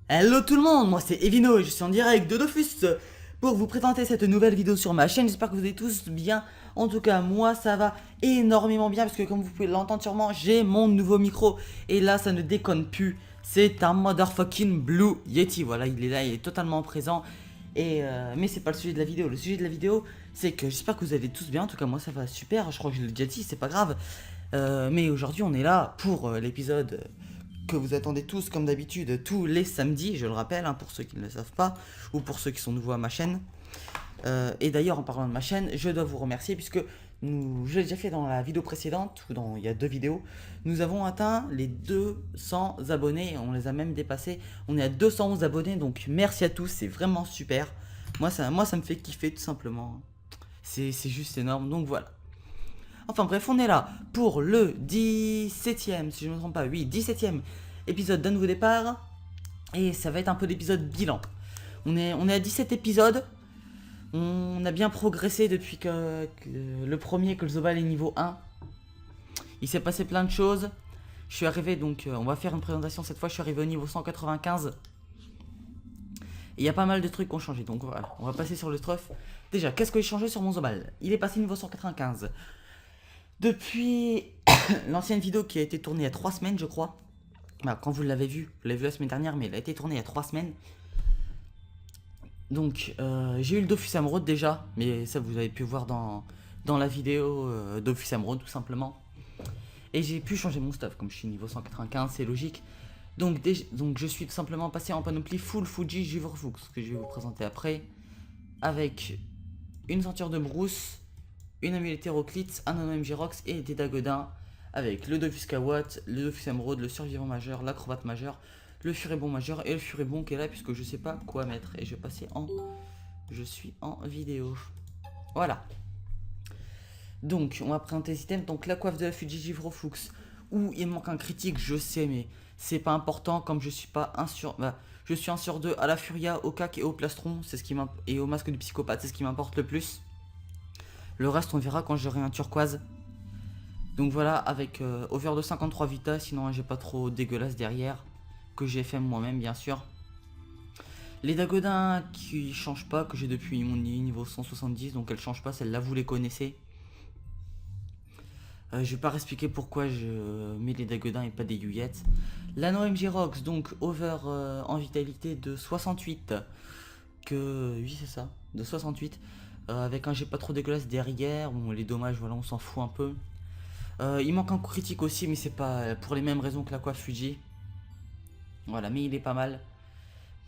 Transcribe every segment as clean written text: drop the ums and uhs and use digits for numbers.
Hello tout le monde, moi c'est Evino et je suis en direct de Dofus pour vous présenter cette nouvelle vidéo sur ma chaîne. J'espère que vous allez tous bien. En tout cas, moi ça va énormément bien parce que comme vous pouvez l'entendre sûrement, j'ai mon nouveau micro. Et là, ça ne déconne plus. C'est un motherfucking Blue Yeti. Voilà, il est là, il est totalement présent. Mais c'est pas le sujet de la vidéo. Le sujet de la vidéo, c'est que j'espère que vous allez tous bien. En tout cas, moi ça va super. Je crois que je l'ai déjà dit, c'est pas grave. Mais aujourd'hui, on est là pour l'épisode que vous attendez tous comme d'habitude tous les samedis, je le rappelle, hein, pour ceux qui ne le savent pas, ou pour ceux qui sont nouveaux à ma chaîne. Et d'ailleurs, en parlant de ma chaîne, je dois vous remercier puisque je l'ai déjà fait dans la vidéo précédente, ou il y a deux vidéos, nous avons atteint les 200 abonnés, on les a même dépassés, on est à 211 abonnés, donc merci à tous, c'est vraiment super. Moi ça me fait kiffer tout simplement, c'est juste énorme, donc voilà. Enfin bref, on est là pour le 17ème, si je ne me trompe pas, oui, 17ème épisode d'un nouveau départ. Et ça va être un peu d'épisode bilan. On est à 17 épisodes. On a bien progressé depuis que le premier, que le Zobal est niveau 1. Il s'est passé plein de choses. Je suis arrivé, donc on va faire une présentation cette fois. Je suis arrivé au niveau 195. Et il y a pas mal de trucs qui ont changé. Donc voilà, on va passer sur le stuff. Déjà, qu'est-ce que j'ai changé sur mon Zobal? Il est passé niveau 195. Depuis l'ancienne vidéo qui a été tournée il y a 3 semaines, je crois. Bah, quand vous l'avez vu la semaine dernière, mais elle a été tournée il y a 3 semaines. Donc, j'ai eu le Dofus Emerald déjà, mais ça vous avez pu voir dans la vidéo Dofus Emerald tout simplement. Et j'ai pu changer mon stuff, comme je suis niveau 195, c'est logique. Donc je suis tout simplement passé en panoplie full Fuji Givrefux, que je vais vous présenter après. Avec une ceinture de brousse, une amulette hétéroclite, un OMG Rox et des dagodins. Avec le Dofus Kawat, le Dofus Emerald, le survivant majeur, l'acrobate majeur, le furibond majeur et le furibond qui est là puisque je sais pas quoi mettre. Et je vais passer en... Je suis en vidéo. Voilà. Donc, on va présenter les items. Donc, la coiffe de la Fuji Givrefux. Où il manque un critique, je sais, mais c'est pas important comme je suis pas 1 sur... Bah, je suis 1 sur 2 à la Furia, au cac et au plastron. C'est ce qui et au masque du psychopathe. C'est ce qui m'importe le plus. Le reste, on verra quand j'aurai un turquoise. Donc voilà, avec over de 53 vita, sinon j'ai pas trop dégueulasse derrière, que j'ai fait moi-même bien sûr. Les dagodins qui changent pas, que j'ai depuis mon niveau 170, donc elles changent pas, celles-là vous les connaissez. Je vais pas expliquer pourquoi je mets les dagodins et pas des yuyettes. L'anneau MG Rox, donc over en vitalité de 68, oui c'est ça, de 68, avec un j'ai pas trop dégueulasse derrière, bon les dommages voilà on s'en fout un peu. Il manque un coup critique aussi, mais c'est pas pour les mêmes raisons que la coiffe Fuji. Voilà, mais il est pas mal.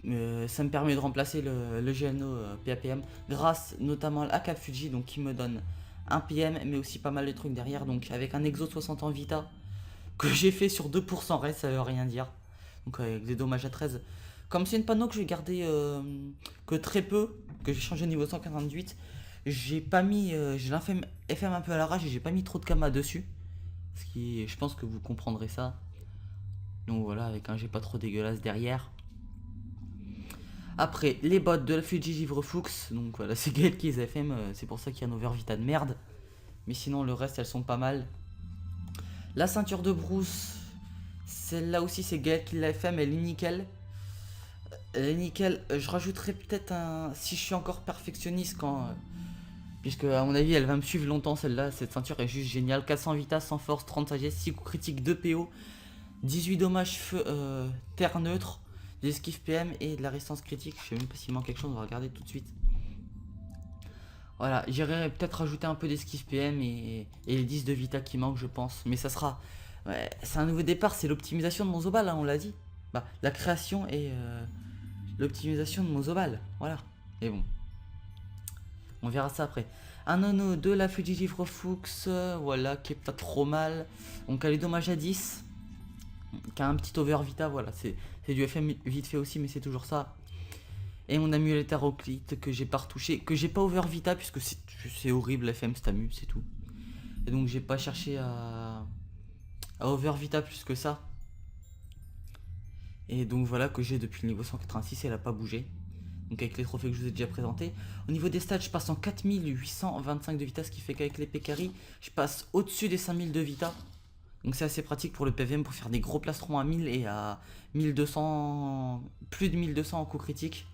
Ça me permet de remplacer le GLNO PAPM grâce notamment à Cap Fuji, donc qui me donne un PM, mais aussi pas mal de trucs derrière. Donc avec un exo 60 en Vita que j'ai fait sur 2% reste, ça veut rien dire. Donc avec des dommages à 13. Comme c'est une panneau que je vais garder que très peu, que j'ai changé au niveau 148, j'ai pas mis, j'ai l'FM FM un peu à l'arrache et j'ai pas mis trop de kama dessus. Ce qui, je pense que vous comprendrez ça. Donc voilà, avec un G pas trop dégueulasse derrière. Après, les bottes de la Fuji Givrefux. Donc voilà, c'est Gaël qui les a fait, c'est pour ça qu'il y a un overvita de merde. Mais sinon, le reste, elles sont pas mal. La ceinture de brousse, celle-là aussi, c'est Gaël qui l'a fait, mais elle est nickel. Elle est nickel. Je rajouterai peut-être un. Si je suis encore perfectionniste quand. Puisque, à mon avis, elle va me suivre longtemps celle-là. Cette ceinture est juste géniale. 400 vita, 100 force, 30 sagesse, 6 coups critiques, 2 PO. 18 dommages feu, terre neutre, des esquives PM et de la résistance critique. Je sais même pas s'il manque quelque chose, on va regarder tout de suite. Voilà, j'irai peut-être rajouter un peu d'esquive PM et les 10 de Vita qui manquent, je pense. Mais ça sera. Ouais, c'est un nouveau départ, c'est l'optimisation de mon Zobal, hein, on l'a dit. Bah, la création et l'optimisation de mon Zobal. Voilà. Et bon. On verra ça après. Un nono de la Fuji Givrefux, voilà, qui est pas trop mal. Donc, elle est dommage à 10. Qui a un petit over vita, voilà, c'est du FM vite fait aussi, mais c'est toujours ça. Et mon amulette hétéroclite que j'ai pas retouché, que j'ai pas over vita, puisque c'est horrible FM Stamu, c'est tout. Et donc j'ai pas cherché à over vita plus que ça. Et donc voilà que j'ai depuis le niveau 186, elle a pas bougé. Donc avec les trophées que je vous ai déjà présentés. Au niveau des stats, je passe en 4825 de vita, ce qui fait qu'avec les Pekari, je passe au-dessus des 5000 de vita. Donc c'est assez pratique pour le PVM pour faire des gros plastrons à 1000 et à 1200, plus de 1200 en coup critique.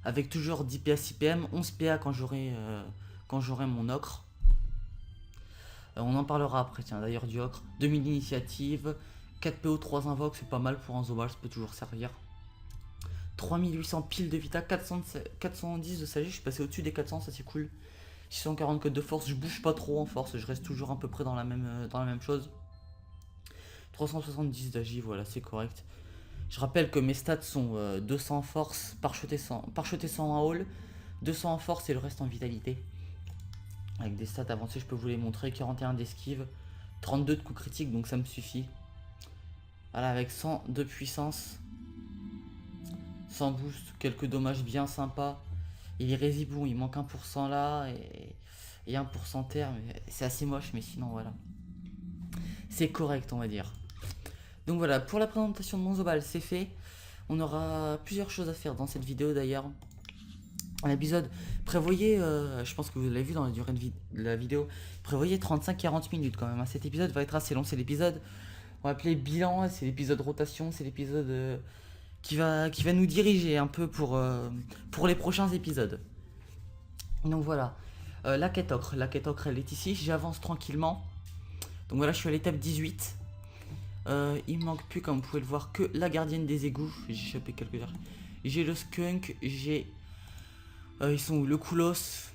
Avec toujours 10 PA, 6 PM, 11 PA quand j'aurai mon ocre. On en parlera après, tiens, d'ailleurs du ocre. 2000 d'initiative, 4 PO, 3 invoques, c'est pas mal pour un Zobal, ça peut toujours servir. 3800 piles de vita, 410 de sagesse, je suis passé au-dessus des 400, ça c'est cool. 640 code de force, je bouge pas trop en force, je reste toujours à peu près dans la même chose. 370 d'agi, voilà, c'est correct. Je rappelle que mes stats sont 200 en force, parcheté 100 en haul, 200 en force et le reste en vitalité. Avec des stats avancées, je peux vous les montrer. 41 d'esquive, 32 de coups critiques, donc ça me suffit. Voilà, avec 100 de puissance, 100 boost, quelques dommages bien sympas. Il est résibon, il manque 1% là et 1% terre, mais c'est assez moche, mais sinon voilà. C'est correct, on va dire. Donc voilà, pour la présentation de mon Zobal, c'est fait. On aura plusieurs choses à faire dans cette vidéo d'ailleurs. L'épisode, prévoyez, je pense que vous l'avez vu dans la durée de la vidéo, prévoyez 35-40 minutes quand même. Cet épisode va être assez long, c'est l'épisode, on va appeler bilan, c'est l'épisode rotation, c'est l'épisode qui va nous diriger un peu pour les prochains épisodes. Donc voilà, la quête ocre elle est ici, j'avance tranquillement. Donc voilà, je suis à l'étape 18. Il me manque plus, comme vous pouvez le voir, que la gardienne des égouts. J'ai chopé quelques heures. J'ai le skunk, j'ai... ils sont où? Le Koulos,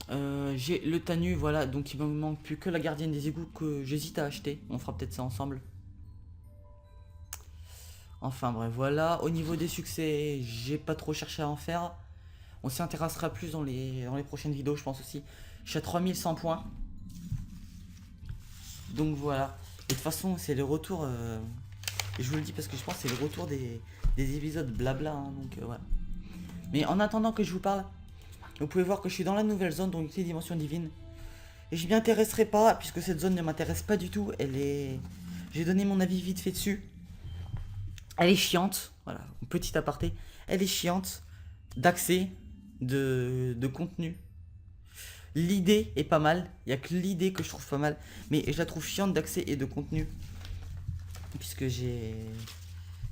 j'ai le Tanu, voilà. Donc il me manque plus que la gardienne des égouts que j'hésite à acheter. On fera peut-être ça ensemble. Enfin bref, voilà. Au niveau des succès, j'ai pas trop cherché à en faire. On s'y intéressera plus dans les prochaines vidéos, je pense aussi. Je suis à 3100 points. Donc voilà. Et de toute façon, c'est le retour. Et je vous le dis parce que je pense que c'est le retour des épisodes blabla. Hein, donc voilà. Mais en attendant que je vous parle, vous pouvez voir que je suis dans la nouvelle zone, donc les dimensions divines. Et je m'y intéresserai pas, puisque cette zone ne m'intéresse pas du tout. Elle est... J'ai donné mon avis vite fait dessus. Elle est chiante. Voilà, petit aparté. Elle est chiante d'accès, de contenu. L'idée est pas mal. Il n'y a que l'idée que je trouve pas mal. Mais je la trouve chiante d'accès et de contenu. Puisque j'ai...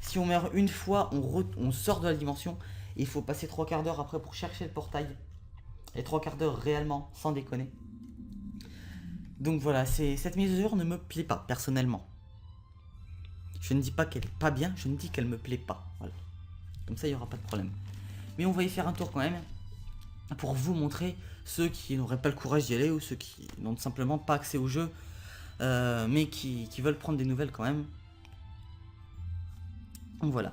Si on meurt une fois, on sort de la dimension. Et il faut passer 3 quarts d'heure après pour chercher le portail. Et 3 quarts d'heure réellement, sans déconner. Donc voilà, cette mise à jour ne me plaît pas, personnellement. Je ne dis pas qu'elle est pas bien, je ne dis qu'elle me plaît pas. Voilà. Comme ça, il n'y aura pas de problème. Mais on va y faire un tour quand même. Pour vous montrer ceux qui n'auraient pas le courage d'y aller ou ceux qui n'ont simplement pas accès au jeu. Mais qui veulent prendre des nouvelles quand même. Donc voilà.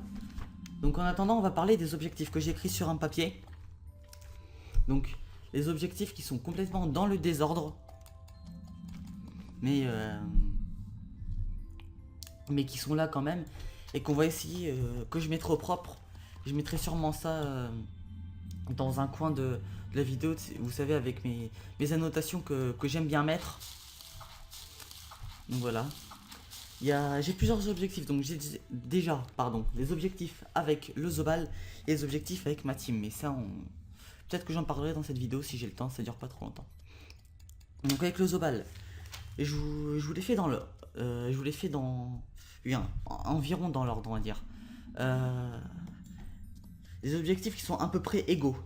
Donc en attendant, on va parler des objectifs que j'ai écrits sur un papier. Donc les objectifs qui sont complètement dans le désordre. Mais qui sont là quand même. Et qu'on va essayer, que je mettrai au propre. Je mettrai sûrement ça dans un coin de la vidéo. Vous savez, avec mes annotations que j'aime bien mettre. Donc voilà. J'ai plusieurs objectifs, donc j'ai déjà, les objectifs avec le Zobal et les objectifs avec ma team. Mais ça, peut-être que j'en parlerai dans cette vidéo si j'ai le temps, ça dure pas trop longtemps. Donc avec le Zobal, je vous l'ai fait dans le... je vous l'ai fait dans... environ dans l'ordre, on va dire. Des objectifs qui sont à peu près égaux.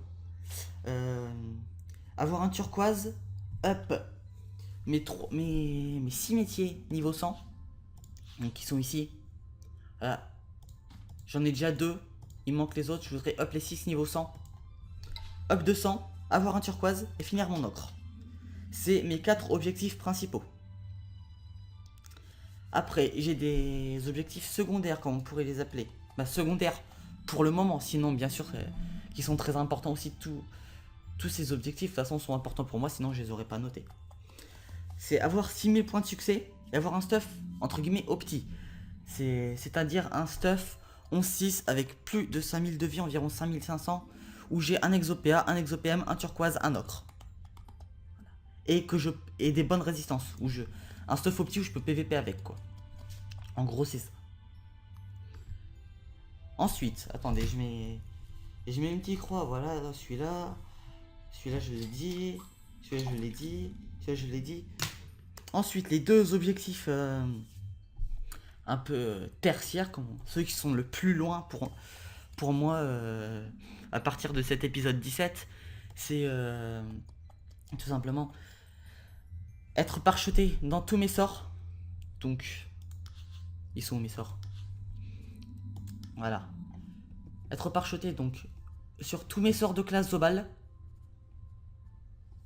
Avoir un turquoise, up, mes 6 métiers niveau 100. Donc qui sont ici. Voilà. J'en ai déjà 2. Il me manque les autres. Je voudrais up les 6 niveau 100. Up 200. Avoir un turquoise. Et finir mon ocre. C'est mes 4 objectifs principaux. Après, j'ai des objectifs secondaires, comme on pourrait les appeler. Bah, secondaires pour le moment. Sinon, bien sûr, qui sont très importants aussi. Tous ces objectifs, de toute façon, sont importants pour moi. Sinon, je les aurais pas notés. C'est avoir 6000 points de succès. Et avoir un stuff, entre guillemets, opti. C'est-à-dire un stuff 11-6 avec plus de 5000 de vie, environ 5500, où j'ai un exopéa, un exopm, un turquoise, un ocre. Et des bonnes résistances, un stuff opti où je peux PVP avec, quoi. En gros, c'est ça. Ensuite, attendez, je mets une petite croix, voilà, celui-là je l'ai dit, celui-là je l'ai dit, celui-là je l'ai dit. Ensuite, les deux objectifs un peu tertiaires, ceux qui sont le plus loin pour moi à partir de cet épisode 17, c'est tout simplement être parcheté dans tous mes sorts. Donc, ils sont où mes sorts? Voilà. Être parcheté donc sur tous mes sorts de classe Zobal,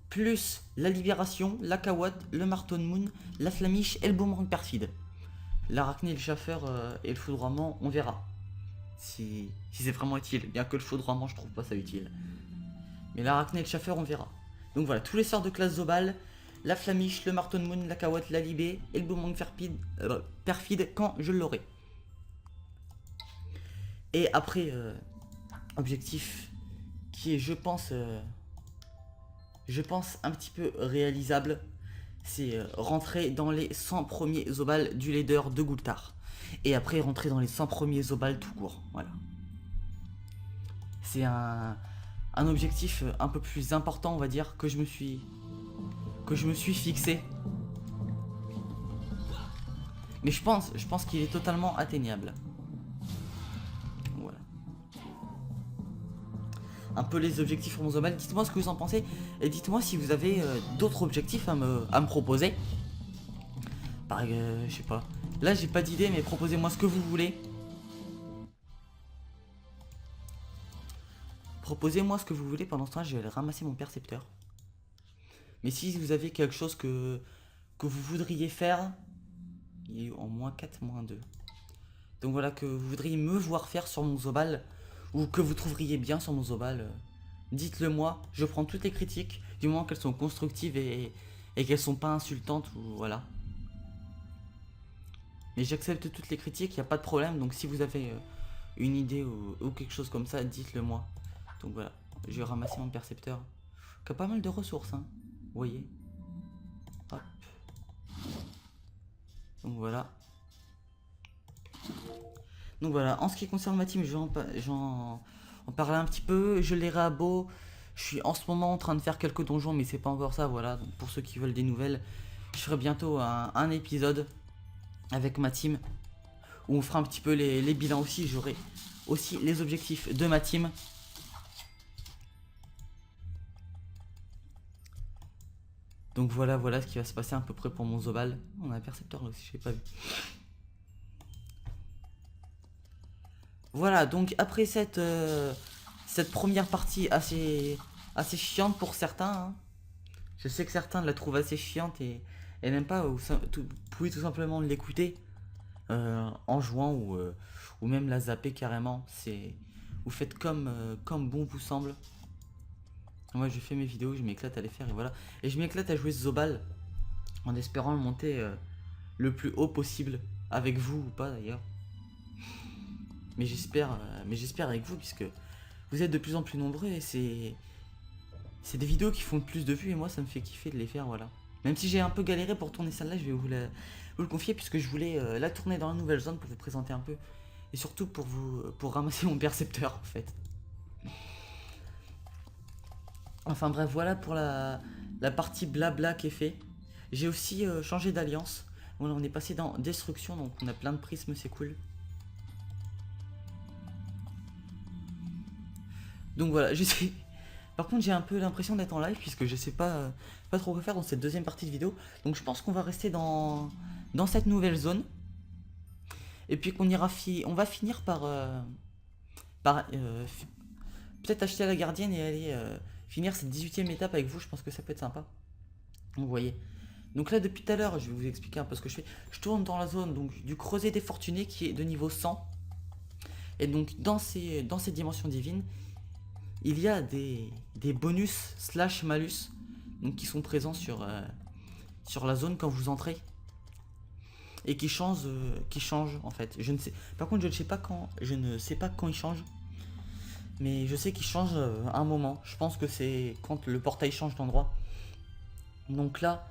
plus la libération, la Kawad, le marteau de Moon, la flamiche et le boomerang perfide. L'arachné, le chaffeur et le foudroiement, on verra. Si c'est vraiment utile. Bien que le foudroiement, je trouve pas ça utile. Mais l'arachné et le chaffeur, on verra. Donc voilà, tous les sorts de classe Zobal, la flamiche, le marteau de Moon, la Kawad, la libé et le boomerang perfide quand je l'aurai. Et après, objectif qui est, je pense un petit peu réalisable, c'est rentrer dans les 100 premiers Zobal du leader de Gultar. Et après rentrer dans les 100 premiers Zobal tout court. Voilà. C'est un objectif un peu plus important, on va dire, que je me suis fixé. Mais je pense qu'il est totalement atteignable. Voilà. Un peu les objectifs pour mon Zobal. Dites-moi ce que vous en pensez. Et dites-moi si vous avez d'autres objectifs à me proposer. Je sais pas. Là j'ai pas d'idée, mais proposez-moi ce que vous voulez. Proposez-moi ce que vous voulez. Pendant ce temps, je vais aller ramasser mon percepteur. Mais si vous avez quelque chose que vous voudriez faire, il est en -4, -2. Donc voilà, que vous voudriez me voir faire sur mon Zobal, ou que vous trouveriez bien sur mon Zobal, dites-le moi. Je prends toutes les critiques, du moment qu'elles sont constructives et qu'elles sont pas insultantes, ou voilà. Mais j'accepte toutes les critiques, il n'y a pas de problème. Donc si vous avez une idée ou quelque chose comme ça, dites-le moi. Donc voilà, je vais ramasser mon percepteur, qui a pas mal de ressources, hein. Vous voyez. Hop. Donc voilà. Donc voilà, en ce qui concerne ma team, j'en parlais un petit peu. Je les réabo. Je suis en ce moment en train de faire quelques donjons, mais c'est pas encore ça, voilà. Donc pour ceux qui veulent des nouvelles, je ferai bientôt un épisode avec ma team où on fera un petit peu les bilans aussi. J'aurai aussi les objectifs de ma team. Donc voilà ce qui va se passer à peu près pour mon Zobal. On a un percepteur là aussi, je l'ai pas vu. Voilà, donc après cette première partie assez chiante pour certains, hein. Je sais que certains la trouvent assez chiante et n'aiment pas, ou vous pouvez tout simplement l'écouter en jouant ou même la zapper carrément. Vous faites comme bon vous semble. Moi je fais mes vidéos, je m'éclate à les faire et voilà. Et je m'éclate à jouer Zobal en espérant le monter le plus haut possible, avec vous ou pas d'ailleurs. Mais j'espère avec vous, puisque vous êtes de plus en plus nombreux et c'est des vidéos qui font plus de vues et moi ça me fait kiffer de les faire, voilà. Même si j'ai un peu galéré pour tourner celle-là, je vais vous le confier, puisque je voulais la tourner dans la nouvelle zone pour vous présenter un peu. Et surtout pour ramasser mon percepteur en fait. Enfin bref, voilà pour la partie blabla qui est fait. J'ai aussi changé d'alliance. Voilà, on est passé dans destruction, donc on a plein de prismes, c'est cool. Donc voilà, je sais. Par contre, j'ai un peu l'impression d'être en live, puisque je sais pas trop quoi faire dans cette deuxième partie de vidéo. Donc je pense qu'on va rester dans cette nouvelle zone. Et puis qu'on on va finir par peut-être acheter la gardienne et aller finir cette 18ème étape avec vous. Je pense que ça peut être sympa. Vous voyez. Donc là, depuis tout à l'heure, je vais vous expliquer un peu ce que je fais. Je tourne dans la zone donc, du creuset des fortunés qui est de niveau 100. Et donc dans ces dimensions divines, il y a des bonus / malus donc, qui sont présents sur la zone quand vous entrez. Et qui changent en fait. Par contre, je ne sais pas quand ils changent. Mais je sais qu'ils changent à un moment. Je pense que c'est quand le portail change d'endroit. Donc là,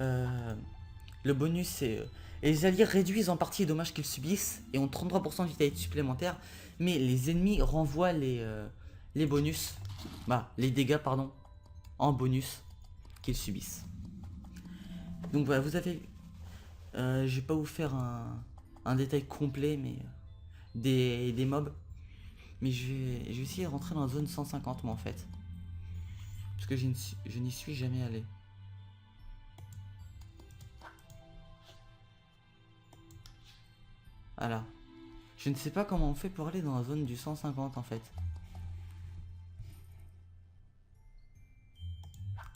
le bonus c'est... les alliés réduisent en partie les dommages qu'ils subissent et ont 33% de vitalité supplémentaire. Mais les ennemis renvoient les bonus, les dégâts pardon, en bonus qu'ils subissent. Donc voilà, vous avez... je vais pas vous faire un détail complet, mais des mobs. Mais je vais essayer de rentrer dans la zone 150 moi en fait. Parce que je n'y suis jamais allé. Voilà. Je ne sais pas comment on fait pour aller dans la zone du 150 en fait.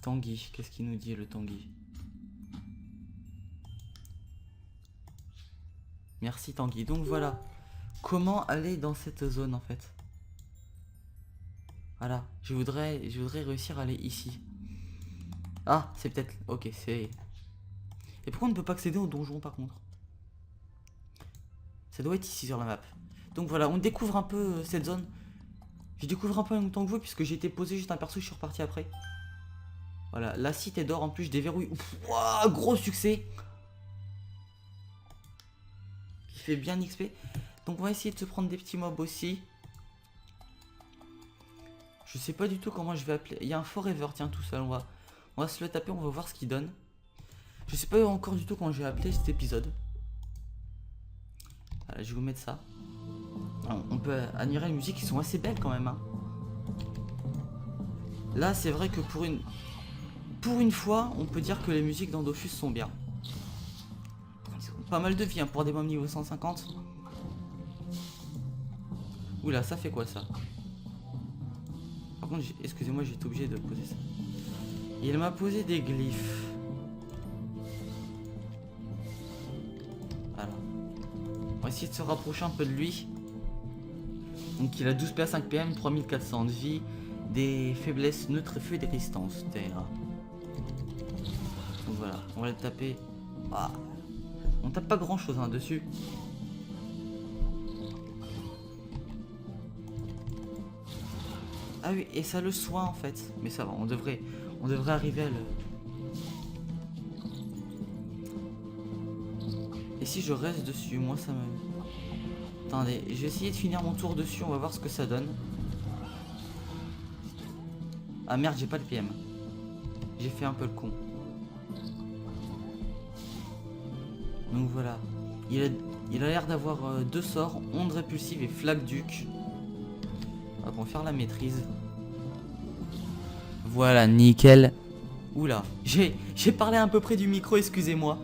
Tanguy, qu'est-ce qu'il nous dit le Tanguy? Merci Tanguy. Donc voilà. Comment aller dans cette zone en fait? Voilà. Je voudrais réussir à aller ici. Ah, c'est peut-être... Ok, c'est... Et pourquoi on ne peut pas accéder au donjon par contre? Ça doit être ici sur la map. Donc voilà, on découvre un peu cette zone. Je découvre un peu en même temps que vous puisque j'ai été posé juste un perso, je suis reparti après. Voilà, la cité d'or en plus, je déverrouille. Ouah, gros succès. Qui fait bien XP. Donc on va essayer de se prendre des petits mobs aussi. Je sais pas du tout comment je vais appeler. Il y a un forever, tiens, tout seul. On va se le taper, on va voir ce qu'il donne. Je sais pas encore du tout comment je vais appeler cet épisode. Voilà, je vais vous mettre ça. On peut admirer les musiques qui sont assez belles quand même. Hein. Là, c'est vrai que pour une fois, on peut dire que les musiques dans Dofus sont bien. Pas mal de vie hein, pour des mobs niveau 150. Oula, ça fait quoi ça? Par contre, excusez-moi, j'ai été obligé de poser ça. Il m'a posé des glyphes. Voilà. On va essayer de se rapprocher un peu de lui. Donc il a 12 PA, 5 PM, 3400 de vie, des faiblesses neutres, feu et des résistances terre. Donc voilà, on va le taper. Ah. On tape pas grand chose hein, dessus. Ah oui, et ça le soin en fait. Mais ça va, on devrait arriver à le... Et si je reste dessus, moi ça me... Attendez, je vais essayer de finir mon tour dessus, on va voir ce que ça donne. Ah merde, j'ai pas le PM. J'ai fait un peu le con. Donc voilà. Il a l'air d'avoir deux sorts, onde répulsive et flaque duc. On va faire la maîtrise. Voilà, nickel. Oula, j'ai parlé un peu près du micro, excusez-moi.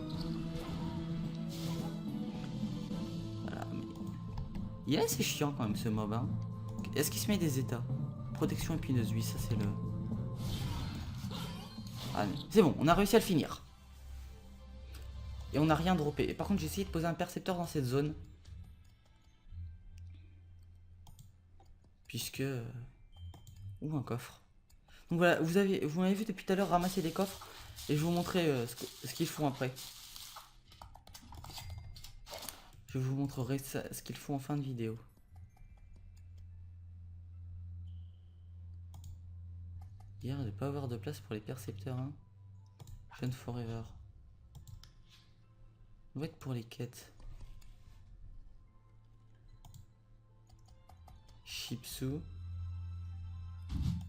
Voilà. Il est assez chiant quand même ce mob. Hein. Est-ce qu'il se met des états? Protection épineuse, oui, ça c'est le... Ah, c'est bon, on a réussi à le finir. Et on n'a rien droppé. Par contre, j'ai essayé de poser un percepteur dans cette zone. Puisque... Ou un coffre. Donc voilà, vous m'avez vu depuis tout à l'heure ramasser des coffres. Et je vais vous montrer ce qu'ils font après. Je vous montrerai ce qu'ils font en fin de vidéo. Il ne pas avoir de place pour les percepteurs. Hein. Jeune Forever. On va être pour les quêtes. Chipsu.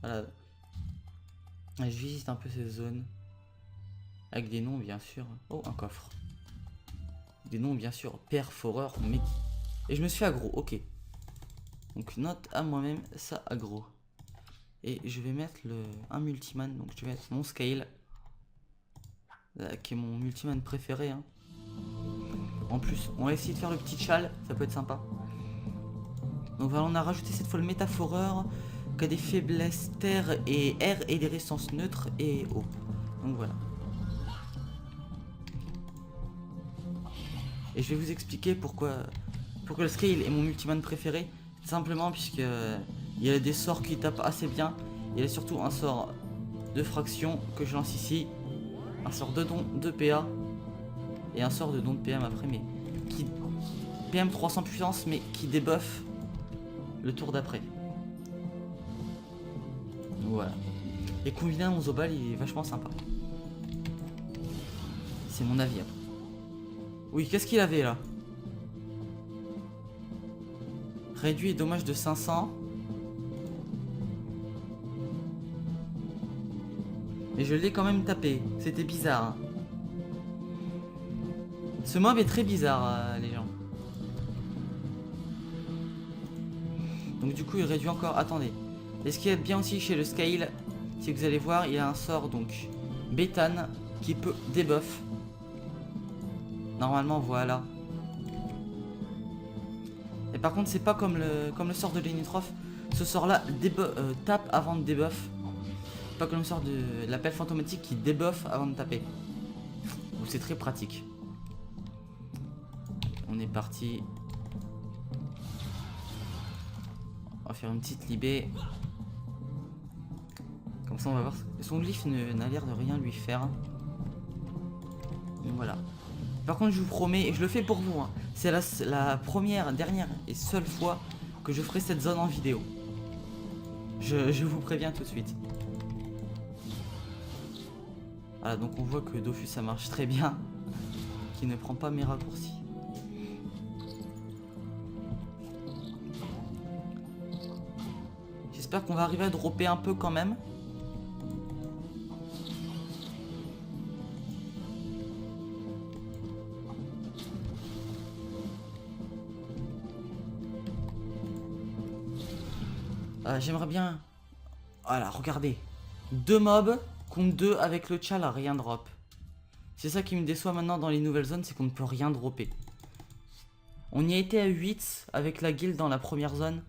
Voilà. Je visite un peu ces zones. Avec des noms bien sûr. Oh, un coffre. Des noms bien sûr. Perforeur. Mais... Et je me suis aggro. Ok. Donc note à moi-même ça aggro. Et je vais mettre un multiman. Donc je vais mettre mon scale. Qui est mon multiman préféré. Hein. En plus, on va essayer de faire le petit chal. Ça peut être sympa. Donc voilà, on a rajouté cette fois le métaphoreur. Qui a des faiblesses terre et air et des résistances neutres et eau. Donc voilà. Et je vais vous expliquer pourquoi le scale est mon multiman préféré. Simplement puisque il y a des sorts qui tapent assez bien. Il y a surtout un sort de fraction que je lance ici. Un sort de don de PA. Et un sort de don de PM après, mais qui... PM 300 puissance, mais qui débuffe le tour d'après. Voilà. Et combiné à mon Zobal, il est vachement sympa. C'est mon avis. Oui, qu'est-ce qu'il avait là? Réduit et dommage de 500. Mais je l'ai quand même tapé. C'était bizarre. Hein. Ce mob est très bizarre, les gens. Donc du coup il réduit encore. Attendez. Et ce qui est bien aussi chez le scale, c'est que vous allez voir, il a un sort donc béthane qui peut debuff. Normalement voilà. Et par contre c'est pas comme le sort de Lenitroph. Ce sort là tape avant de debuff. Pas comme le sort de la pelle fantomatique qui debuff avant de taper. Donc c'est très pratique. On est parti. On va faire une petite libé. Comme ça on va voir. Son glyphe n'a l'air de rien lui faire. Donc voilà. Par contre je vous promets, et je le fais pour vous, hein, c'est la première, dernière et seule fois que je ferai cette zone en vidéo. Je vous préviens tout de suite. Voilà, donc on voit que Dofus ça marche très bien. Qui ne prend pas mes raccourcis. J'espère qu'on va arriver à dropper un peu quand même. J'aimerais bien... Voilà, regardez. 2 mobs contre 2 avec le tchal, rien drop. C'est ça qui me déçoit maintenant dans les nouvelles zones, c'est qu'on ne peut rien dropper. On y a été à 8 avec la guilde dans la première zone.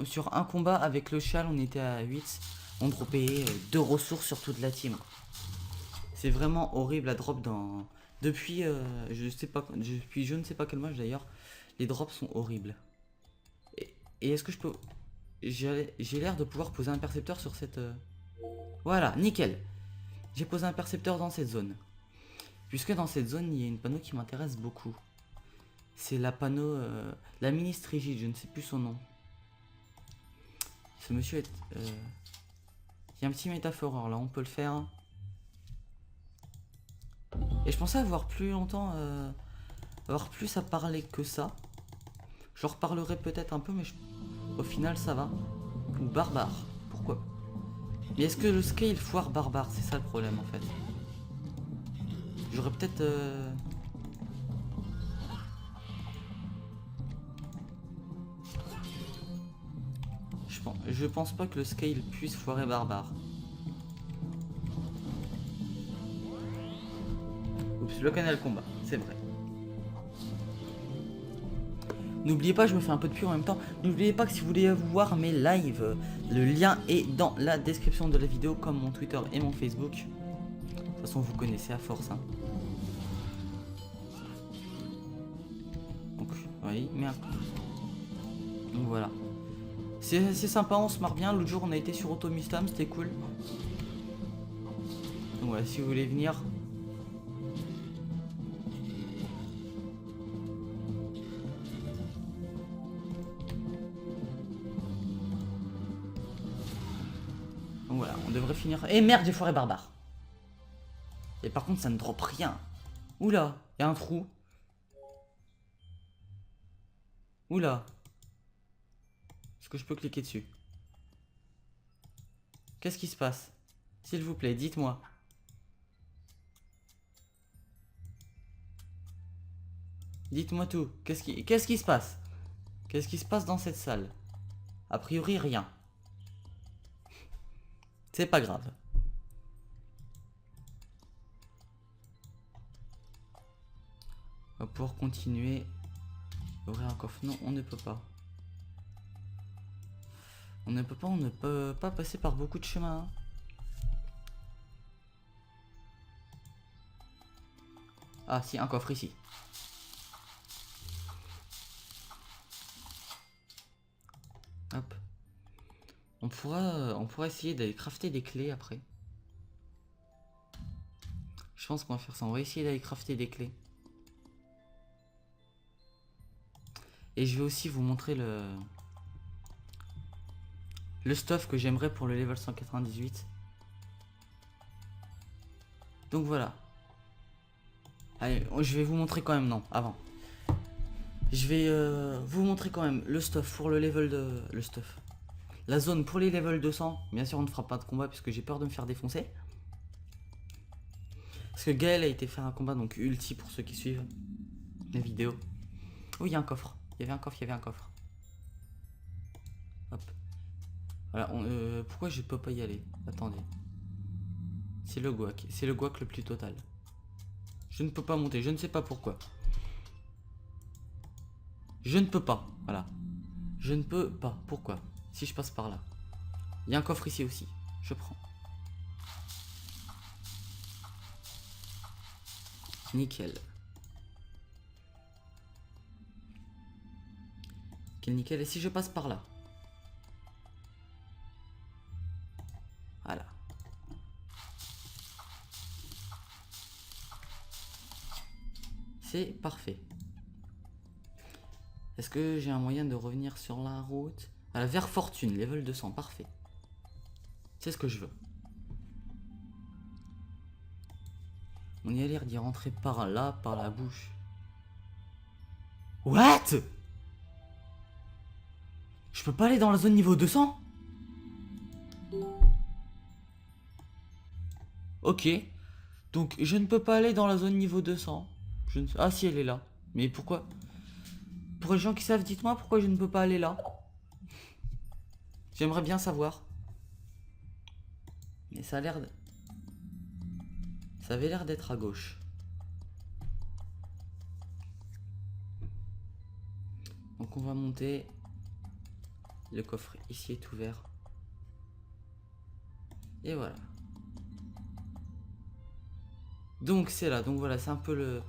Sur un combat avec le chal, on était à 8. On dropait 2 ressources sur toute la team. C'est vraiment horrible à drop dans... Depuis, je ne sais pas quel match d'ailleurs, les drops sont horribles. Et est-ce que je peux... J'ai l'air de pouvoir poser un percepteur sur cette... Voilà, nickel. J'ai posé un percepteur dans cette zone. Puisque dans cette zone, il y a une panneau qui m'intéresse beaucoup. C'est la panneau... la ministre rigide, je ne sais plus son nom. Ce monsieur est... Il y a un petit métaphoreur là, on peut le faire. Et je pensais avoir plus longtemps... avoir plus à parler que ça. Je reparlerai peut-être un peu, mais au final ça va. Ou barbare, pourquoi? Mais est-ce que le scale foire barbare? C'est ça le problème en fait. J'aurais peut-être... Je pense pas que le scale puisse foirer barbare. Oups, le canal combat, c'est vrai. N'oubliez pas, je me fais un peu de pub en même temps. N'oubliez pas que si vous voulez voir mes lives, le lien est dans la description de la vidéo, comme mon Twitter et mon Facebook. De toute façon, vous connaissez à force. Hein. Donc, oui, merde. Donc voilà. C'est sympa, on se marre bien. L'autre jour, on a été sur Automustam, c'était cool. Donc voilà, si vous voulez venir. Donc voilà, on devrait finir. Et merde, j'ai foiré barbare. Et par contre, ça ne drop rien. Oula, il y a un trou. Oula. Est-ce que je peux cliquer dessus? Qu'est-ce qui se passe? S'il vous plaît, dites-moi. Dites-moi tout. Qu'est-ce qui se passe? Qu'est-ce qui se passe dans cette salle? A priori, rien. C'est pas grave. On va pouvoir continuer. Ouvrir un coffre. Non, on ne peut pas. On ne peut pas passer par beaucoup de chemins. Hein. Ah si, un coffre ici. Hop. On pourra essayer d'aller crafter des clés après. Je pense qu'on va faire ça. On va essayer d'aller crafter des clés. Et je vais aussi vous montrer le stuff que j'aimerais pour le level 198. Donc voilà. Allez, je vais vous montrer quand même, non, avant. Je vais vous montrer quand même le stuff pour le level de... Le stuff. La zone pour les levels 200. Bien sûr, on ne fera pas de combat puisque j'ai peur de me faire défoncer. Parce que Gaël a été faire un combat, donc ulti pour ceux qui suivent les vidéos. Oh, il y a un coffre. Il y avait un coffre, il y avait un coffre. Hop. Voilà, pourquoi je peux pas y aller? Attendez. C'est le guac. C'est le guac le plus total. Je ne peux pas monter, je ne sais pas pourquoi. Je ne peux pas, voilà. Je ne peux pas, pourquoi? Si je passe par là. Il y a un coffre ici aussi, je prends. Nickel. Nickel, nickel. Et si je passe par là? Voilà. C'est parfait. Est-ce que j'ai un moyen de revenir sur la route? Voilà, vers fortune, level 200, parfait. C'est ce que je veux. On y a l'air d'y rentrer par là, par la bouche. What? Je peux pas aller dans la zone niveau 200? Ok. Donc je ne peux pas aller dans la zone niveau 200. Je ne... Ah si, elle est là. Mais pourquoi? Pour les gens qui savent, dites-moi pourquoi je ne peux pas aller là. J'aimerais bien savoir. Mais ça a l'air... Ça avait l'air d'être à gauche. Donc on va monter. Le coffre ici est ouvert. Et voilà. Donc c'est là. Donc voilà, c'est un peu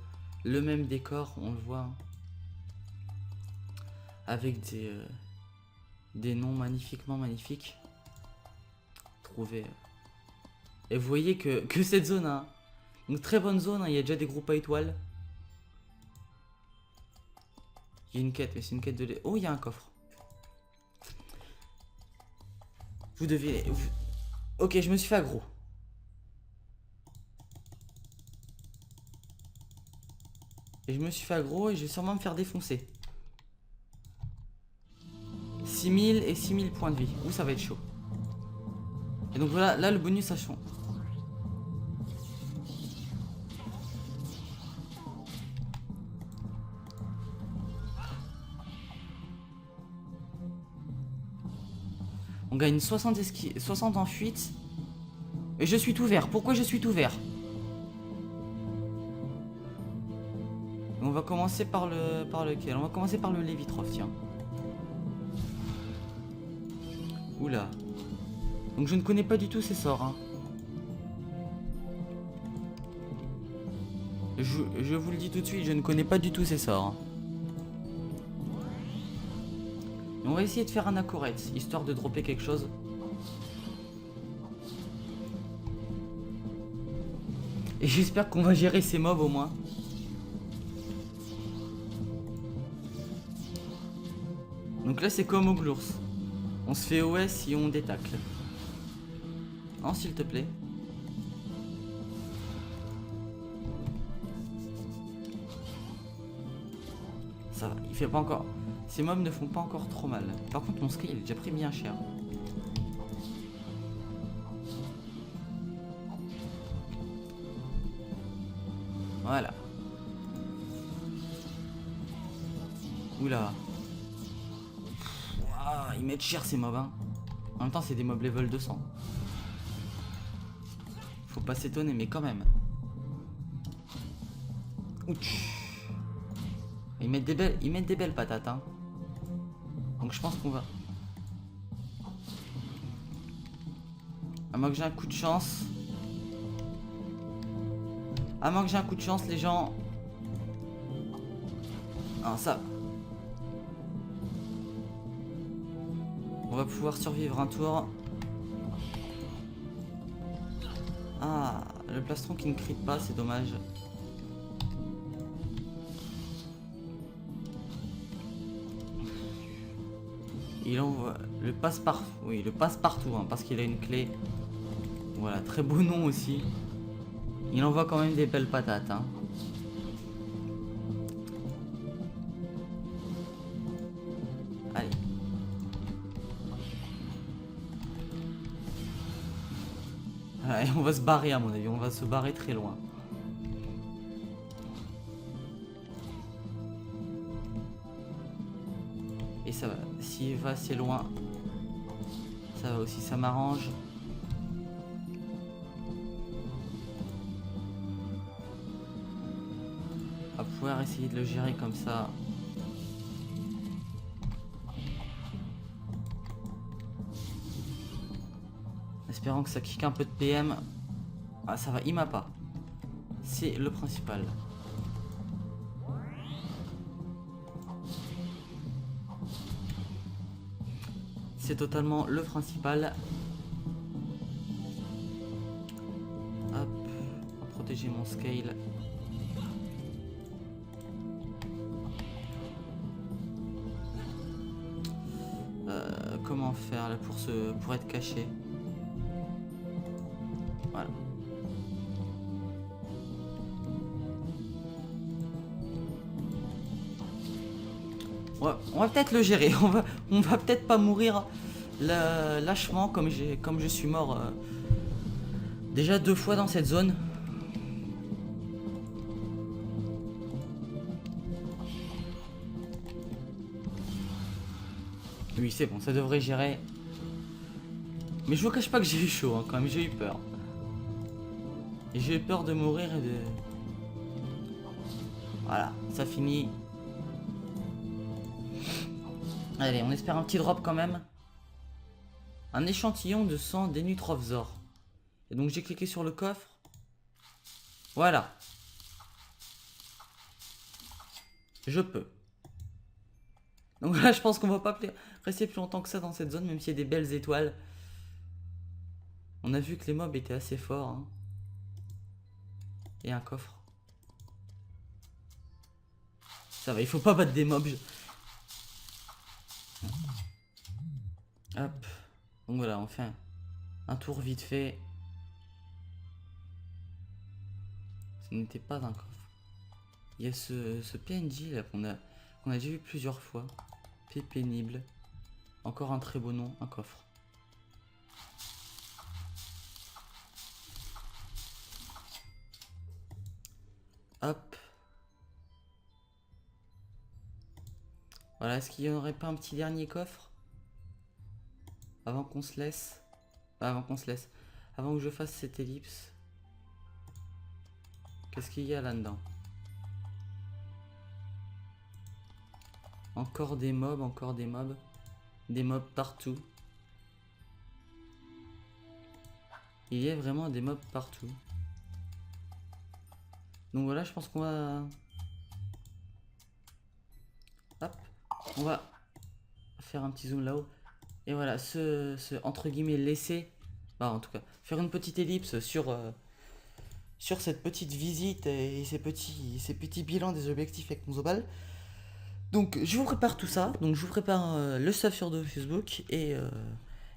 le même décor. On le voit. Avec des noms magnifiquement magnifiques. Trouver. Et vous voyez que cette zone a une très bonne zone. Hein. Il y a déjà des groupes à étoiles. Il y a une quête, mais c'est une quête de... Oh, il y a un coffre. Vous devez... Ok, je me suis fait aggro. Et je me suis fait aggro et je vais sûrement me faire défoncer. 6000 et 6000 points de vie. Ouh, ça va être chaud. Et donc voilà, là le bonus ça change. On gagne 60 en fuite. Et je suis tout vert. Pourquoi je suis tout vert? On va commencer par lequel? On va commencer par le Lévitrof, tiens. Oula. Donc je ne connais pas du tout ces sorts. Hein. Je vous le dis tout de suite, je ne connais pas du tout ces sorts. Hein. On va essayer de faire un accorette, histoire de dropper quelque chose. Et j'espère qu'on va gérer ces mobs au moins. Donc là c'est comme au Glours. On se fait OS et on détacle. Oh s'il te plaît. Ça va, il fait pas encore... Ces mobs ne font pas encore trop mal. Par contre mon skill il est déjà pris bien cher. Voilà. Oula. Ouah, ils mettent cher ces mobs hein. En même temps c'est des mobs level 200. Faut pas s'étonner mais quand même. Ouch. Ils mettent des belles patates hein. Donc je pense qu'on va... À moins que j'ai un coup de chance. À moins que j'ai un coup de chance les gens... Ah ça... On va pouvoir survivre un tour. Ah, le plastron qui ne crie pas, c'est dommage. Il envoie le passe-partout. Oui, le passe-partout, hein, parce qu'il a une clé. Voilà, très beau nom aussi. Il envoie quand même des belles patates. Hein. Allez. Allez, on va se barrer à mon avis. On va se barrer très loin. Et ça va, s'il va assez loin, ça va aussi, ça m'arrange. On va pouvoir essayer de le gérer comme ça. Espérant que ça kick un peu de PM. Ah, ça va, il m'a pas. C'est le principal. C'est totalement le principal. Hop, on va protéger mon scale. Comment faire là pour être caché? Voilà. Ouais, on va peut-être le gérer. On va peut-être pas mourir lâchement comme je suis mort déjà 2 fois dans cette zone. Oui, c'est bon, ça devrait gérer. Mais je vous cache pas que j'ai eu chaud, hein, quand même, j'ai eu peur. Et j'ai eu peur de mourir et de... Voilà, ça finit. Allez, on espère un petit drop quand même. Un échantillon de sang d'Enutrovzor. Et donc j'ai cliqué sur le coffre. Voilà. Je peux. Donc là, je pense qu'on va pas rester plus longtemps que ça dans cette zone, même s'il y a des belles étoiles. On a vu que les mobs étaient assez forts. Hein. Et un coffre. Ça va, il faut pas battre des mobs. Hop. Donc voilà, on fait un tour vite fait. Ce n'était pas un coffre. Il y a ce PNJ là qu'on a déjà vu plusieurs fois. P pénible. Encore un très beau nom, un coffre. Hop. Voilà, est-ce qu'il n'y aurait pas un petit dernier coffre? Avant qu'on se laisse. Avant qu'on se laisse. Avant que je fasse cette ellipse. Qu'est-ce qu'il y a là-dedans? Encore des mobs, encore des mobs. Des mobs partout. Il y a vraiment des mobs partout. Donc voilà, je pense qu'on va... Hop. On va faire un petit zoom là-haut. Et voilà, entre guillemets laisser... Bah, en tout cas, faire une petite ellipse sur cette petite visite et ces petits bilans des objectifs avec mon Zobal. Donc je vous prépare tout ça, donc je vous prépare le stuff sur Facebook et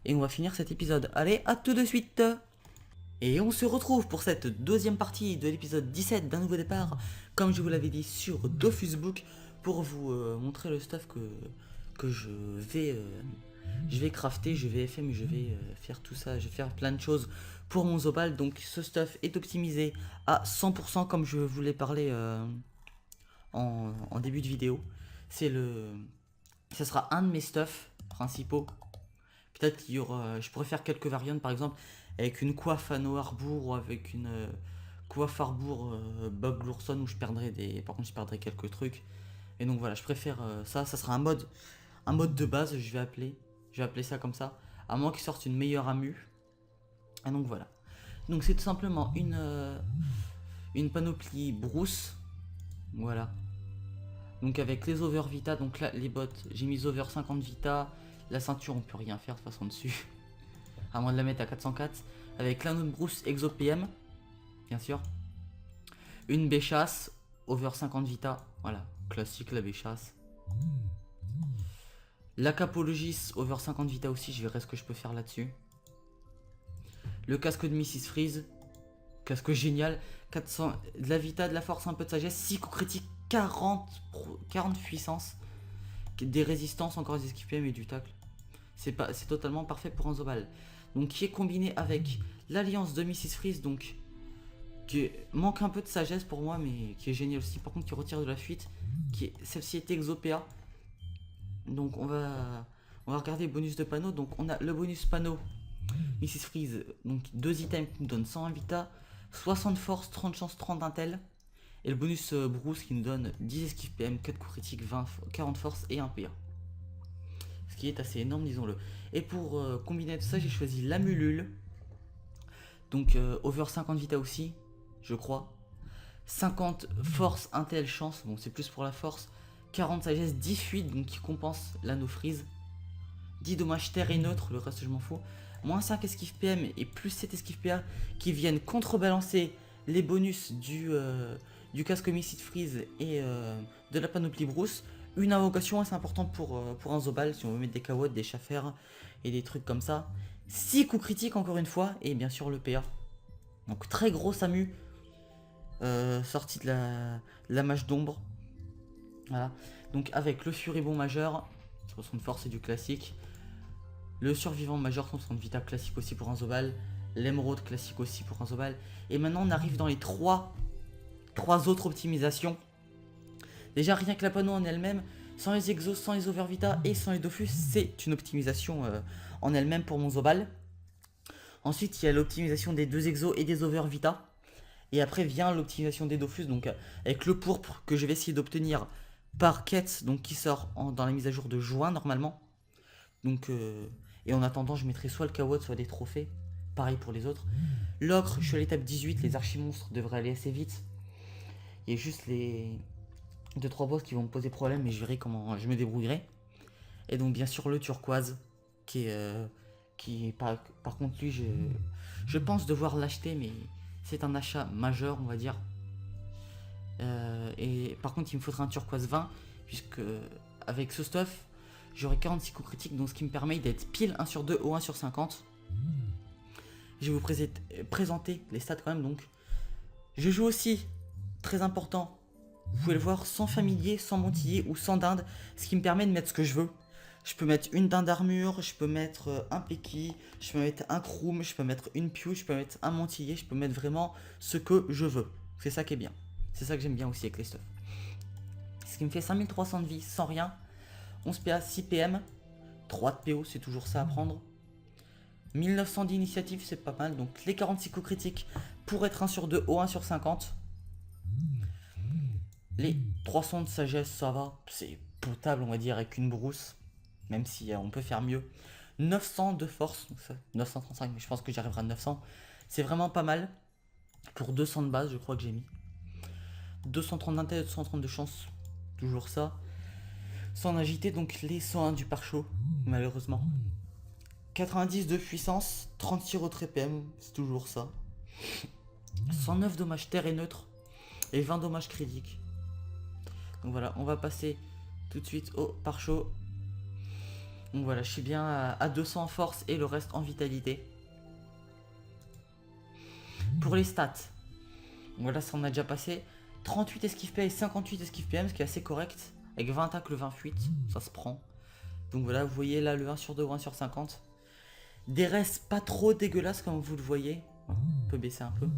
on va finir cet épisode. Allez, à tout de suite. Et on se retrouve pour cette deuxième partie de l'épisode 17 d'un nouveau départ, comme je vous l'avais dit sur Facebook, pour vous montrer le stuff que je vais crafter, je vais faire tout ça, je vais faire plein de choses pour mon Zobal. Donc ce stuff est optimisé à 100% comme je vous l'ai parlé en début de vidéo. Ça sera un de mes stuffs principaux. Peut-être qu'il y aura, je pourrais faire quelques variantes, par exemple avec une coiffe à Noir Arbour ou avec une coiffe Arbour Bob Lourson, où par contre je perdrai quelques trucs. Et donc voilà, je préfère ça sera un mode de base, je vais appeler ça comme ça, à moins qu'il sorte une meilleure ammu. Et donc voilà. Donc c'est tout simplement une panoplie brousse. Voilà. Donc avec les over vita, donc là les bottes, j'ai mis over 50 vita. La ceinture on peut rien faire de toute façon dessus. À moins de la mettre à 404. Avec l'anneau de brousse exo PM. Bien sûr. Une béchasse, over 50 vita. Voilà, classique la béchasse. La capologis, over 50 vita aussi, je verrai ce que je peux faire là-dessus. Le casque de Mrs Freeze. Casque génial. 400, de la vita, de la force, un peu de sagesse. 6 coups critiques, 40 puissance. Des résistances, encore des esquives PM et du tacle. C'est totalement parfait pour un Zobal. Donc qui est combiné avec l'alliance de Mrs Freeze, donc qui manque un peu de sagesse pour moi, mais qui est génial aussi. Par contre qui retire de la fuite. Celle-ci est exo PA. Donc on va regarder le bonus de panneau. Donc on a le bonus panneau Mrs Freeze, donc 2 items qui nous donnent 100 vita, 60 force, 30 chance, 30 intel. Et le bonus Bruce qui nous donne 10 esquive PM, 4 coups critiques, 40 force et 1 PA. Ce qui est assez énorme, disons-le. Et pour combiner tout ça, j'ai choisi la Mulule. Donc over 50 vita aussi, je crois. 50 force, intel, chance, donc c'est plus pour la force. 40 sagesse, 10 fuites, donc qui compense la no freeze. 10 dommages terre et neutre, le reste je m'en fous. Moins 5 esquive PM et plus 7 esquive PA qui viennent contrebalancer les bonus du casque Mrs Freeze et de la panoplie Bruce. Une invocation assez importante pour un Zobal, si on veut mettre des KO, des chaffers et des trucs comme ça. 6 coups critiques encore une fois, et bien sûr le PA. Donc très gros Samu, sorti de la mage d'ombre. Voilà, donc avec le furibond majeur, 60 force et du classique. Le survivant majeur, 60 vita classique aussi pour un Zobal. L'émeraude classique aussi pour un Zobal. Et maintenant on arrive dans les trois autres optimisations. Déjà rien que la panneau en elle-même, sans les exos, sans les overvita et sans les dofus, c'est une optimisation en elle-même pour mon Zobal. Ensuite il y a l'optimisation des 2 exos et des overvita. Et après vient l'optimisation des dofus, donc avec le pourpre que je vais essayer d'obtenir par quête, donc qui sort dans la mise à jour de juin normalement. Donc et en attendant je mettrai soit le KO soit des trophées. Pareil pour les autres. L'ocre, je suis à l'étape 18, les archimonstres devraient aller assez vite. Il y a juste les 2-3 boss qui vont me poser problème, mais je verrai comment je me débrouillerai. Et donc bien sûr le turquoise, qui est par contre lui je pense devoir l'acheter, mais c'est un achat majeur on va dire. Et par contre il me faudra un turquoise 20, puisque avec ce stuff j'aurai 46 coups critiques, donc ce qui me permet d'être pile 1 sur 2 ou 1 sur 50. Je vais vous présenter les stats quand même. Donc je joue aussi, très important, vous pouvez le voir, sans familier, sans montillet ou sans dinde, ce qui me permet de mettre ce que je veux. Je peux mettre une dinde d'armure, je peux mettre un Peki, je peux mettre un Kroom, je peux mettre une Piou, je peux mettre un montillet, je peux mettre vraiment ce que je veux. C'est ça qui est bien. C'est ça que j'aime bien aussi avec les stuff. Ce qui me fait 5300 de vie sans rien, 11 PA, 6 PM, 3 de PO, c'est toujours ça à prendre. 1900 d'initiative, c'est pas mal. Donc les 46 coups critiques pour être 1 sur 2 ou 1 sur 50. Les 300 de sagesse, ça va. C'est potable, on va dire, avec une brousse. Même si on peut faire mieux. 900 de force. Donc ça, 935, mais je pense que j'arriverai à 900. C'est vraiment pas mal. Pour 200 de base, je crois que j'ai mis. 230 d'intérêt, 230 de chance. Toujours ça. Sans agiter, donc les 101 du pare-chaud, malheureusement. 90 de puissance, 36 retrait PM, c'est toujours ça. 109 dommages terre et neutre, et 20 dommages critiques. Donc voilà, on va passer tout de suite au pare-chaud. Donc voilà, je suis bien à 200 en force et le reste en vitalité. Pour les stats, voilà, ça on a déjà passé. 38 esquive PM et 58 esquive PM, ce qui est assez correct. Avec 20 attaques, le 20 fuites, ça se prend. Donc voilà, vous voyez là le 1 sur 2 ou 1 sur 50. Des restes pas trop dégueulasses comme vous le voyez. On peut baisser un peu.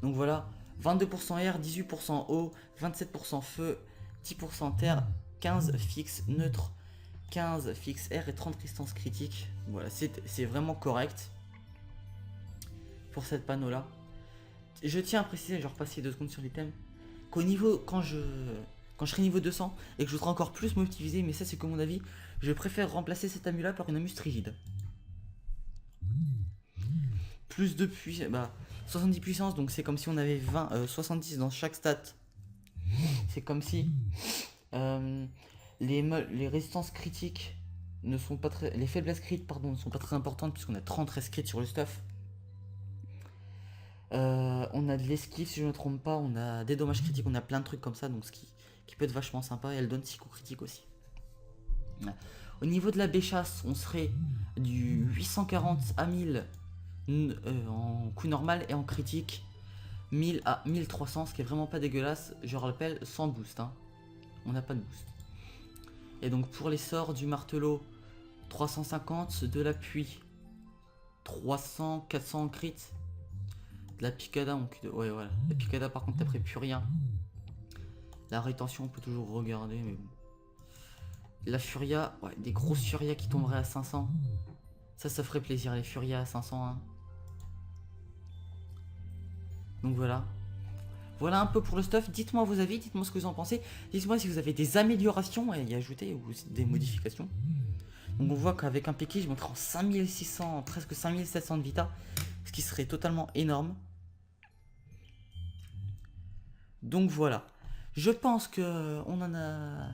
Donc voilà, 22% air, 18% eau, 27% feu, 10% terre, 15 fixe neutre, 15 fixe air et 30 résistance critique. Voilà, c'est vraiment correct pour cette panneau là. Je tiens à préciser, je vais repasser 2 secondes sur l'item, qu'au niveau, quand je serai niveau 200 et que je voudrais encore plus m'optimiser, mais ça c'est que mon avis, je préfère remplacer cet amu là par une amuse trigide. Plus de puissance, 70 puissance, donc c'est comme si on avait 70 dans chaque stat. C'est comme si les résistances critiques ne sont pas très, les faiblesses critiques pardon ne sont pas très importantes puisqu'on a 30 critiques sur le stuff. On a de l'esquive si je ne me trompe pas, on a des dommages critiques, on a plein de trucs comme ça, donc ce qui peut être vachement sympa, et elle donne 6 coups critiques aussi. Au niveau de la béchasse, on serait du 840 à 1000 en coup normal et en critique 1000 à 1300, ce qui est vraiment pas dégueulasse, je rappelle, sans boost, hein. On n'a pas de boost. Et donc pour les sorts du martelot, 350, de l'appui 300, 400 en crit, de la picada, ouais voilà, la picada par contre après plus rien. La rétention on peut toujours regarder mais bon. La Furia, ouais, des grosses Furias qui tomberaient à 500. Ça ferait plaisir, les Furias à 500. Hein. Donc voilà. Voilà un peu pour le stuff. Dites-moi vos avis, dites-moi ce que vous en pensez. Dites-moi si vous avez des améliorations à y ajouter ou des modifications. Donc on voit qu'avec un PK, je monterai en 5600, presque 5700 de Vita. Ce qui serait totalement énorme. Donc voilà. Je pense que on en a...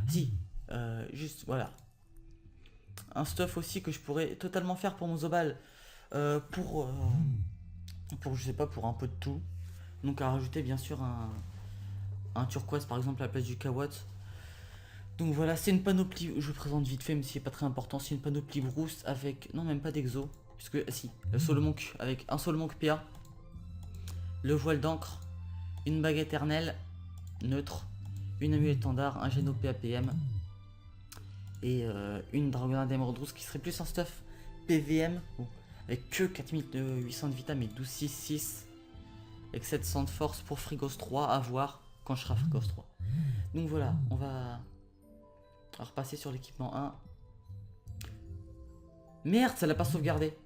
Si, juste voilà. Un stuff aussi que je pourrais totalement faire pour mon Zobal. Pour je sais pas, pour un peu de tout. Donc à rajouter bien sûr un turquoise par exemple à la place du Kawatt. Donc voilà, c'est une panoplie, je vous présente vite fait, mais c'est pas très important, c'est une panoplie brousse avec, non même pas d'exo, puisque, si, le Solomonk avec un Solomonk PA, le voile d'encre, une bague éternelle, neutre, une amulette étendard, un Geno PAPM, et une Dragonade d'Emerald Rose qui serait plus un stuff PVM, avec que 4800 de Vita, mais 1266, avec 700 de force pour Frigos 3, à voir quand je serai Frigos 3. Donc voilà, on va repasser sur l'équipement 1. Merde, ça l'a pas sauvegardé.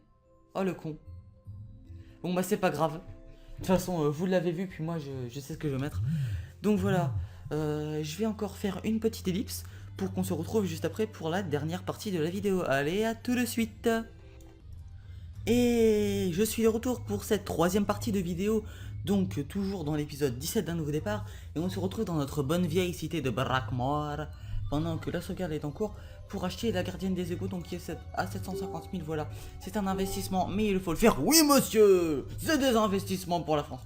Oh le con. Bon bah c'est pas grave. De toute façon, vous l'avez vu, puis moi je sais ce que je vais mettre. Donc voilà, je vais encore faire une petite ellipse pour qu'on se retrouve juste après pour la dernière partie de la vidéo. Allez, à tout de suite. Et je suis de retour pour cette troisième partie de vidéo, donc toujours dans l'épisode 17 d'un nouveau départ, et on se retrouve dans notre bonne vieille cité de Brackmore, pendant que la sauvegarde est en cours, pour acheter la gardienne des égouts, donc qui est à 750 000, voilà. C'est un investissement, mais il faut le faire, oui monsieur. C'est des investissements pour la France.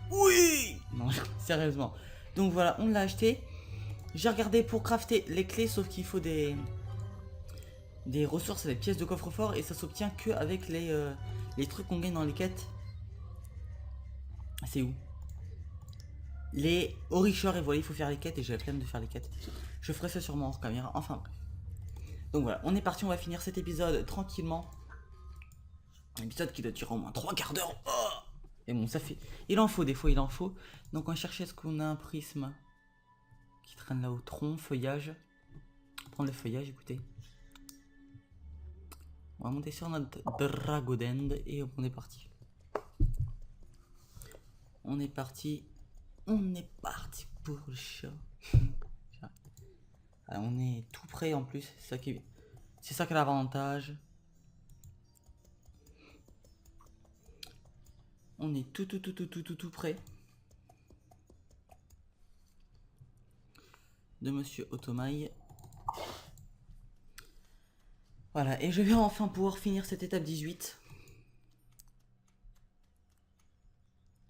Oui. Non, sérieusement. Donc voilà, on l'a acheté. J'ai regardé pour crafter les clés, sauf qu'il faut des ressources et des pièces de coffre-fort, et ça s'obtient que avec les trucs qu'on gagne dans les quêtes. C'est où? Les Oricheurs, et voilà, il faut faire les quêtes, et j'ai la flemme de faire les quêtes. Je ferai ça sûrement hors caméra, enfin bref. Donc voilà, on est parti, on va finir cet épisode tranquillement. Un épisode qui doit durer au moins 3 quarts d'heure. Oh, et bon, ça fait... Il en faut, des fois il en faut. Donc on va chercher, est-ce qu'on a un prisme qui traîne là au tronc, feuillage. On va prendre le feuillage, écoutez. On va monter sur notre Dragodend et on est parti. On est parti. On est parti pour le show. Alors, on est tout près en plus. C'est ça qui est l'avantage. On est tout près de Monsieur Otomaï. Voilà, et je vais enfin pouvoir finir cette étape 18.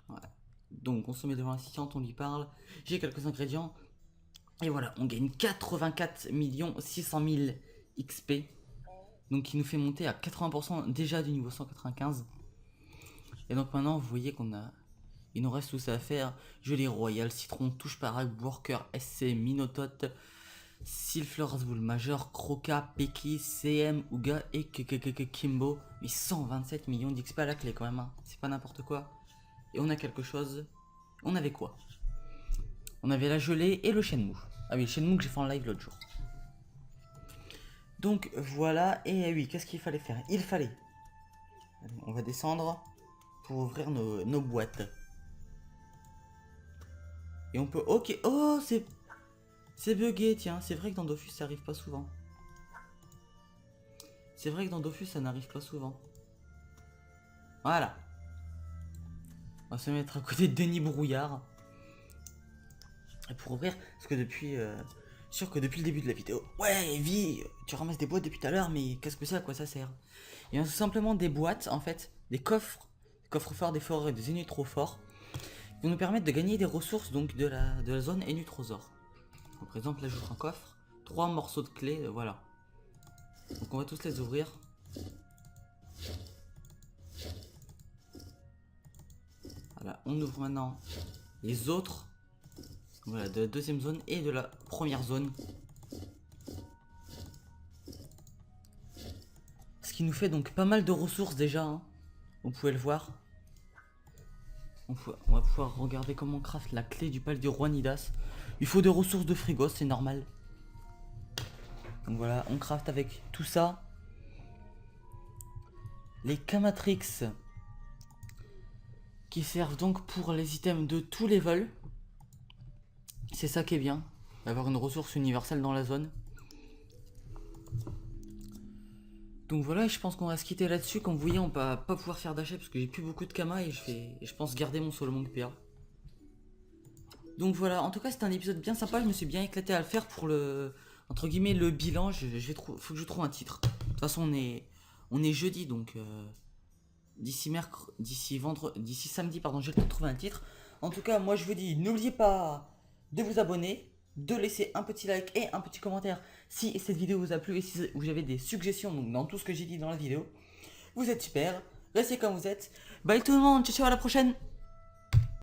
Voilà. Donc on se met devant l'assistante, on lui parle. J'ai quelques ingrédients. Et voilà, on gagne 84 600 000 XP. Donc qui nous fait monter à 80% déjà du niveau 195. Et donc maintenant, vous voyez qu'on a... Il nous reste tout ça à faire. Gelée royale, citron, touche parade, worker, SC, minotote, Silfleur, Azwool, Major, Croca, Peki, CM, Ouga et Kimbo. Mais 127 millions d'XP à la clé quand même, hein. C'est pas n'importe quoi. Et on a quelque chose. On avait quoi? On avait la gelée et le Shenmue. Ah oui, le Shenmue que j'ai fait en live l'autre jour. Donc voilà, et oui, qu'est-ce qu'il fallait faire? Il fallait... On va descendre pour ouvrir nos boîtes. Et on peut... Ok, oh, c'est bugué, tiens. C'est vrai que dans Dofus, ça arrive pas souvent. C'est vrai que dans Dofus, ça n'arrive pas souvent. Voilà. On va se mettre à côté de Denis Brouillard. Et pour ouvrir, parce que depuis... sûr que depuis le début de la vidéo... Ouais, Evie, tu ramasses des boîtes depuis tout à l'heure, mais qu'est-ce que c'est, à quoi ça sert? Il y a tout simplement des boîtes, en fait, des coffres forts, des forts et des énus trop forts, qui vont nous permettre de gagner des ressources, donc de la zone Énutrosaure. Donc, par exemple, là, j'ouvre un coffre, 3 morceaux de clés, voilà. Donc on va tous les ouvrir. Voilà, on ouvre maintenant les autres. Voilà, de la deuxième zone et de la première zone. Ce qui nous fait donc pas mal de ressources déjà, hein. Vous pouvez le voir. On va pouvoir regarder comment on craft la clé du pal du roi Nidas. Il faut des ressources de frigo, c'est normal. Donc voilà, on craft avec tout ça. Les Kamatrix qui servent donc pour les items de tous les vols. C'est ça qui est bien, d'avoir une ressource universelle dans la zone. Donc voilà, je pense qu'on va se quitter là-dessus. Comme vous voyez, on va pas pouvoir faire d'achat parce que j'ai plus beaucoup de Kama et je pense garder mon solo monk PA. Donc voilà, en tout cas c'était un épisode bien sympa, je me suis bien éclaté à le faire pour le, entre guillemets, le bilan. Faut que je trouve un titre. De toute façon on est jeudi, donc d'ici samedi, pardon, j'ai le temps de trouver un titre. En tout cas, moi je vous dis, n'oubliez pas de vous abonner, de laisser un petit like et un petit commentaire si cette vidéo vous a plu et si vous avez des suggestions donc dans tout ce que j'ai dit dans la vidéo. Vous êtes super, restez comme vous êtes. Bye tout le monde, ciao ciao, à la prochaine.